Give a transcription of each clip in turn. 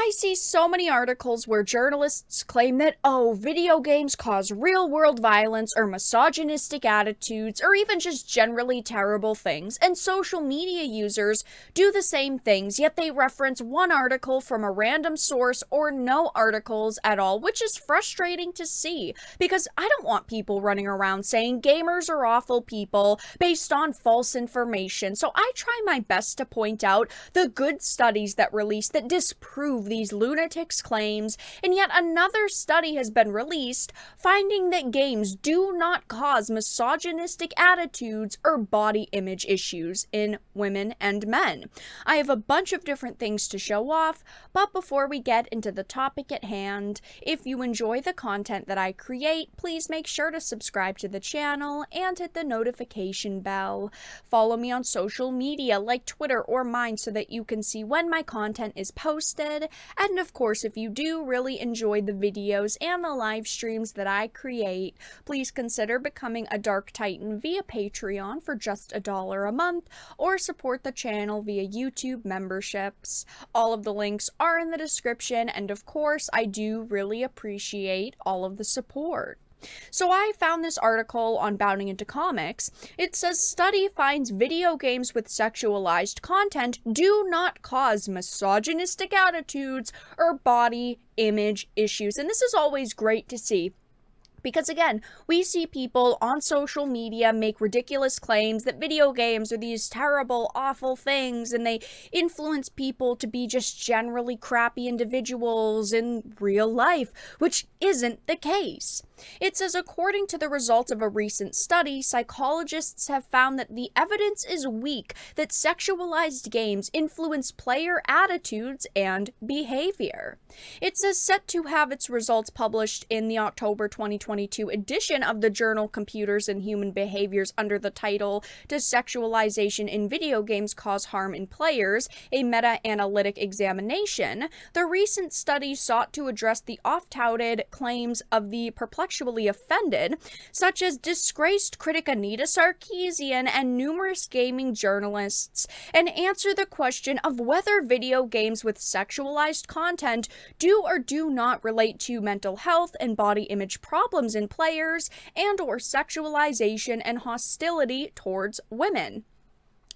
I see so many articles where journalists claim that, oh, video games cause real world violence or misogynistic attitudes or even just generally terrible things, and social media users do the same things, yet they reference one article from a random source or no articles at all, which is frustrating to see because I don't want people running around saying gamers are awful people based on false information. So I try my best to point out the good studies that release that disprove these lunatics' claims, and yet another study has been released finding that games do not cause misogynistic attitudes or body image issues in women and men. I have a bunch of different things to show off, but before we get into the topic at hand, if you enjoy the content that I create, please make sure to subscribe to the channel and hit the notification bell. Follow me on social media like Twitter or mine so that you can see when my content is posted. And of course, if you do really enjoy the videos and the live streams that I create, please consider becoming a Dark Titan via Patreon for just $1 a month, or support the channel via YouTube memberships. All of the links are in the description, and of course, I do really appreciate all of the support. So I found this article on Bounding into Comics. It says study finds video games with sexualized content do not cause misogynistic attitudes or body image issues. And this is always great to see. Because again, we see people on social media make ridiculous claims that video games are these terrible, awful things, and they influence people to be just generally crappy individuals in real life, which isn't the case. It says, according to the results of a recent study, psychologists have found that the evidence is weak that sexualized games influence player attitudes and behavior. It says, set to have its results published in the October 2022 edition of the journal Computers and Human Behaviors under the title, Does Sexualization in Video Games Cause Harm in Players? A Meta-Analytic Examination. The recent study sought to address the oft-touted claims of the perplexity offended, such as disgraced critic Anita Sarkeesian and numerous gaming journalists, and answer the question of whether video games with sexualized content do or do not relate to mental health and body image problems in players and or sexualization and hostility towards women.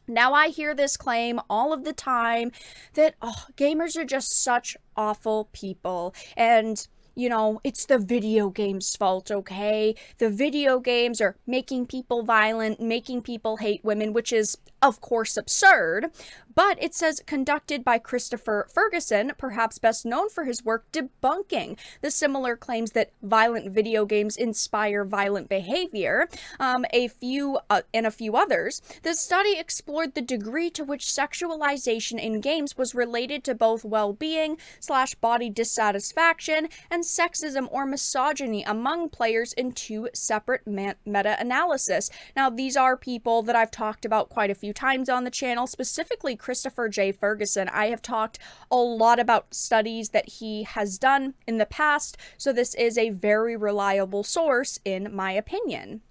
Now, I hear this claim all of the time that, oh, gamers are just such awful people, and you know, it's the video game's fault, okay? The video games are making people violent, making people hate women, which is, of course, absurd. But it says conducted by Christopher Ferguson, perhaps best known for his work debunking the similar claims that violent video games inspire violent behavior, and a few others. The study explored the degree to which sexualization in games was related to both well-being / body dissatisfaction and sexism or misogyny among players in two separate meta-analysis. Now, these are people that I've talked about quite a few times on the channel, specifically Christopher J. Ferguson. I have talked a lot about studies that he has done in the past, so this is a very reliable source in my opinion.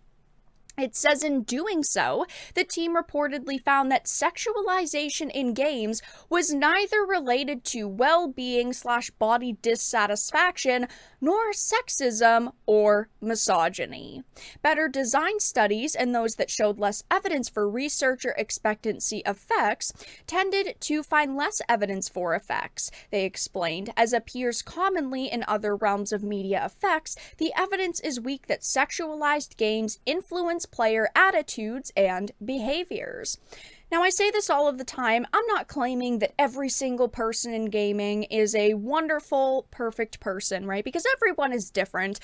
It says in doing so, the team reportedly found that sexualization in games was neither related to well-being / body dissatisfaction, nor sexism or misogyny. Better design studies and those that showed less evidence for researcher expectancy effects tended to find less evidence for effects, they explained. As appears commonly in other realms of media effects, the evidence is weak that sexualized games influence player attitudes and behaviors. Now, I say this all of the time. I'm not claiming that every single person in gaming is a wonderful, perfect person, right? Because everyone is different.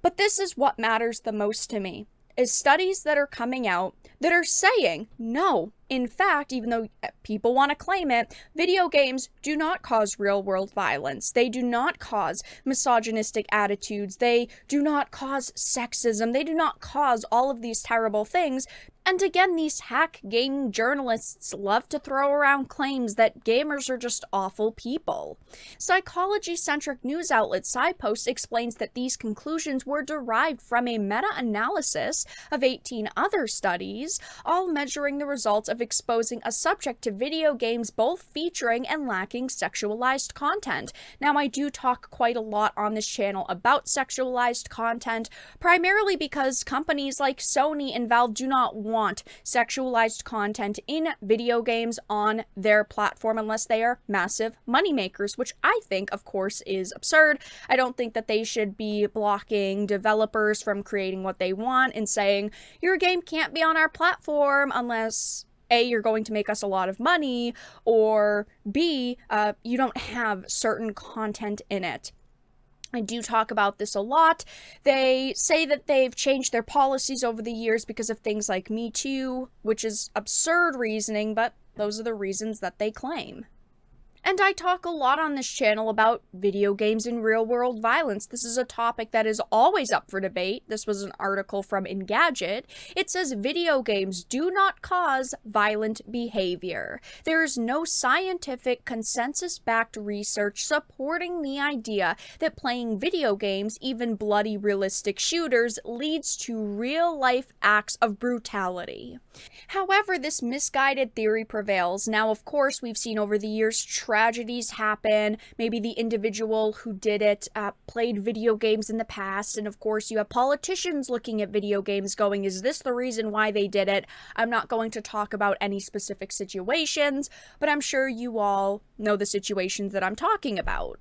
But this is what matters the most to me, is studies that are coming out that are saying, no, in fact, even though people want to claim it, video games do not cause real-world violence. They do not cause misogynistic attitudes. They do not cause sexism. They do not cause all of these terrible things. And again, these hack gaming journalists love to throw around claims that gamers are just awful people. Psychology-centric news outlet SciPost explains that these conclusions were derived from a meta-analysis of 18 other studies, all measuring the results of of exposing a subject to video games both featuring and lacking sexualized content. Now, I do talk quite a lot on this channel about sexualized content, primarily because companies like Sony and Valve do not want sexualized content in video games on their platform unless they are massive moneymakers, which I think, of course, is absurd. I don't think that they should be blocking developers from creating what they want and saying, your game can't be on our platform unless A, you're going to make us a lot of money, or B, you don't have certain content in it. I do talk about this a lot. They say that they've changed their policies over the years because of things like Me Too, which is absurd reasoning, but those are the reasons that they claim. And I talk a lot on this channel about video games and real-world violence. This is a topic that is always up for debate. This was an article from Engadget. It says video games do not cause violent behavior. There is no scientific consensus-backed research supporting the idea that playing video games, even bloody realistic shooters, leads to real-life acts of brutality. However, this misguided theory prevails. Now, of course, we've seen over the years tragedies happen. Maybe the individual who did it played video games in the past, and of course you have politicians looking at video games going, is this the reason why they did it? I'm not going to talk about any specific situations, but I'm sure you all know the situations that I'm talking about.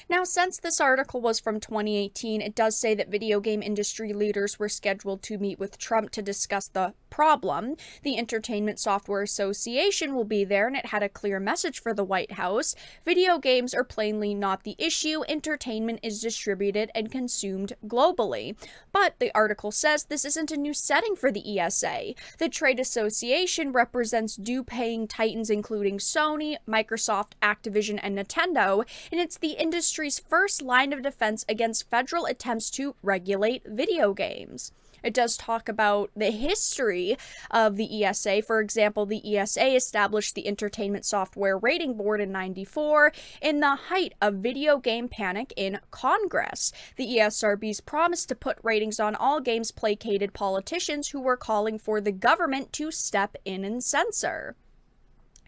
Now, since this article was from 2018, it does say that video game industry leaders were scheduled to meet with Trump to discuss the problem. The Entertainment Software Association will be there, and it had a clear message for the White House. Video games are plainly not the issue. Entertainment is distributed and consumed globally. But the article says this isn't a new setting for the ESA. The trade association represents due-paying titans including Sony, Microsoft, Activision, and Nintendo, and it's the industry's first line of defense against federal attempts to regulate video games. It does talk about the history of the ESA. For example, the ESA established the Entertainment Software Rating Board in '94 in the height of video game panic in Congress. The ESRB's promise to put ratings on all games placated politicians who were calling for the government to step in and censor.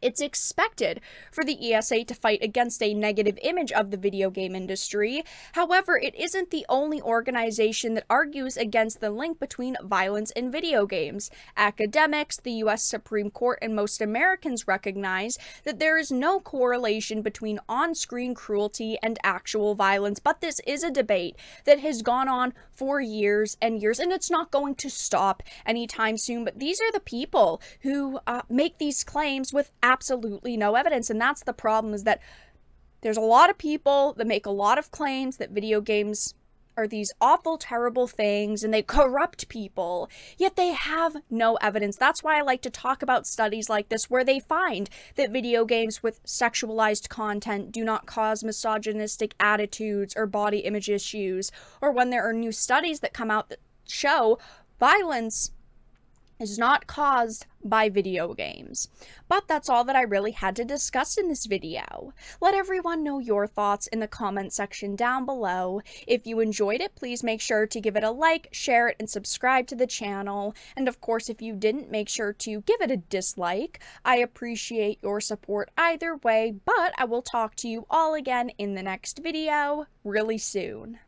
It's expected for the ESA to fight against a negative image of the video game industry. However, it isn't the only organization that argues against the link between violence and video games. Academics, the U.S. Supreme Court, and most Americans recognize that there is no correlation between on-screen cruelty and actual violence, but this is a debate that has gone on for years and years, and it's not going to stop anytime soon. But these are the people who make these claims with absolutely no evidence, and that's the problem, is that there's a lot of people that make a lot of claims that video games are these awful, terrible things and they corrupt people, yet they have no evidence. That's why I like to talk about studies like this where they find that video games with sexualized content do not cause misogynistic attitudes or body image issues, or when there are new studies that come out that show violence is not caused by video games. But that's all that I really had to discuss in this video. Let everyone know your thoughts in the comment section down below. If you enjoyed it, please make sure to give it a like, share it, and subscribe to the channel. And of course, if you didn't, make sure to give it a dislike. I appreciate your support either way, but I will talk to you all again in the next video really soon.